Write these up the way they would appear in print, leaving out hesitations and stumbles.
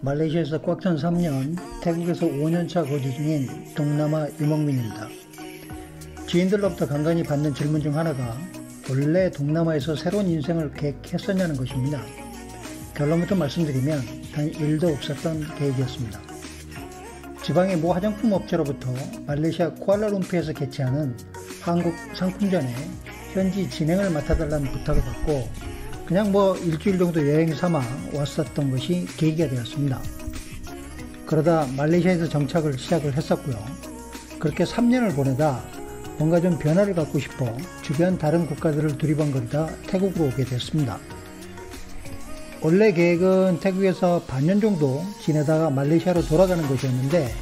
말레이시아에서 꽉 찬 3년, 태국에서 5년차 거주 중인 동남아 유목민입니다. 지인들로부터 간간히 받는 질문 중 하나가 원래 동남아에서 새로운 인생을 계획했었냐는 것입니다. 결론부터 말씀드리면 단 1도 없었던 계획이었습니다. 지방의 모 화장품 업체로부터 말레이시아 쿠알라룸푸르에서 개최하는 한국 상품전에 현지 진행을 맡아달라는 부탁을 받고 그냥 일주일 정도 여행 삼아 왔었던 것이 계기가 되었습니다. 그러다 말레이시아에서 정착을 시작을 했었고요. 그렇게 3년을 보내다 뭔가 좀 변화를 갖고 싶어 주변 다른 국가들을 두리번거리다 태국으로 오게 됐습니다. 원래 계획은 태국에서 반년 정도 지내다가 말레이시아로 돌아가는 것이었는데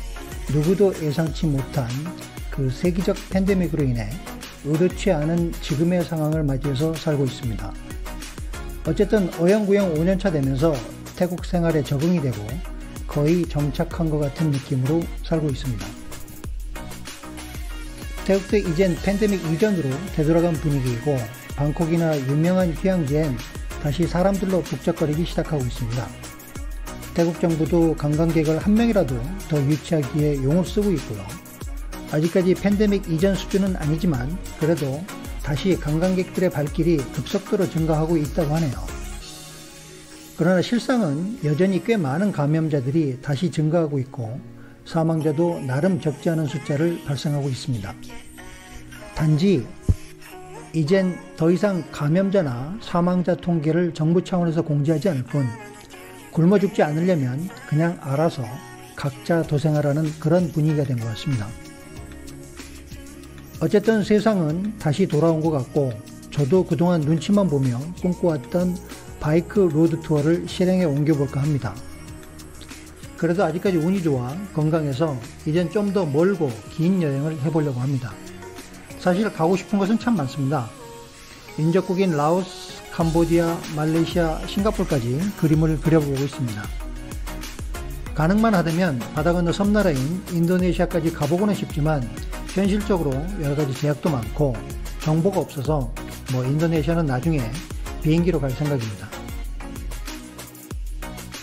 누구도 예상치 못한 그 세계적 팬데믹으로 인해 의도치 않은 지금의 상황을 맞이해서 살고 있습니다. 어쨌든 어영부영 5년차 되면서 태국 생활에 적응이 되고 거의 정착한 것 같은 느낌으로 살고 있습니다. 태국도 이젠 팬데믹 이전으로 되돌아간 분위기이고 방콕이나 유명한 휴양지엔 다시 사람들로 북적거리기 시작하고 있습니다. 태국 정부도 관광객을 한 명이라도 더 유치하기 위해 용을 쓰고 있고요. 아직까지 팬데믹 이전 수준은 아니지만 그래도 다시 관광객들의 발길이 급속도로 증가하고 있다고 하네요. 그러나 실상은 여전히 꽤 많은 감염자들이 다시 증가하고 있고 사망자도 나름 적지 않은 숫자를 발생하고 있습니다. 단지 이젠 더 이상 감염자나 사망자 통계를 정부 차원에서 공지하지 않을 뿐 굶어 죽지 않으려면 그냥 알아서 각자 도생하라는 그런 분위기가 된 것 같습니다. 어쨌든 세상은 다시 돌아온 것 같고 저도 그동안 눈치만 보며 꿈꿔왔던 바이크 로드 투어를 실행에 옮겨볼까 합니다. 그래도 아직까지 운이 좋아 건강해서 이젠 좀 더 멀고 긴 여행을 해보려고 합니다. 사실 가고 싶은 곳은 참 많습니다. 인접국인 라오스, 캄보디아, 말레이시아, 싱가포르까지 그림을 그려보고 있습니다. 가능만 하다면 바다 건너 섬나라인 인도네시아까지 가보고는 싶지만 현실적으로 여러가지 제약도 많고 정보가 없어서 인도네시아는 나중에 비행기로 갈 생각입니다.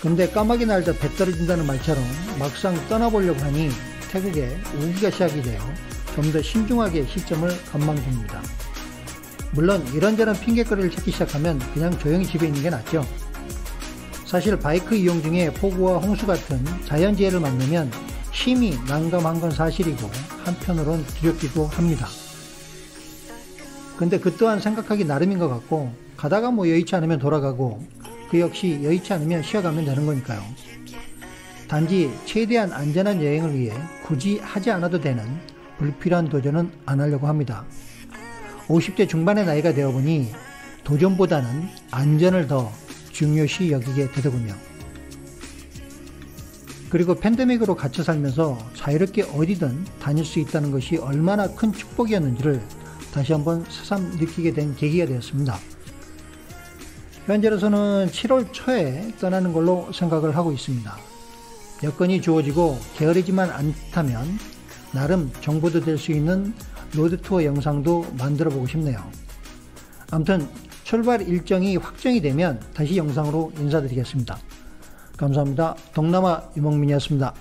근데 까마귀 날다 배 떨어진다는 말처럼 막상 떠나보려고 하니 태국에 우기가 시작이 되어 좀 더 신중하게 시점을 관망 중입니다. 물론 이런저런 핑계거리를 찾기 시작하면 그냥 조용히 집에 있는 게 낫죠. 사실 바이크 이용 중에 폭우와 홍수 같은 자연재해를 만나면 심히 난감한 건 사실이고 한편으론 두렵기도 합니다. 근데 그 또한 생각하기 나름인 것 같고 가다가 여의치 않으면 돌아가고 그 역시 여의치 않으면 쉬어가면 되는 거니까요. 단지 최대한 안전한 여행을 위해 굳이 하지 않아도 되는 불필요한 도전은 안 하려고 합니다. 50대 중반의 나이가 되어보니 도전보다는 안전을 더 중요시 여기게 되더군요. 그리고 팬데믹으로 갇혀 살면서 자유롭게 어디든 다닐 수 있다는 것이 얼마나 큰 축복이었는지를 다시 한번 새삼 느끼게 된 계기가 되었습니다. 현재로서는 7월 초에 떠나는 걸로 생각을 하고 있습니다. 여건이 주어지고 게으르지만 않다면 나름 정보도 될 수 있는 로드투어 영상도 만들어 보고 싶네요. 아무튼 출발 일정이 확정이 되면 다시 영상으로 인사드리겠습니다. 감사합니다. 동남아 유목민이었습니다.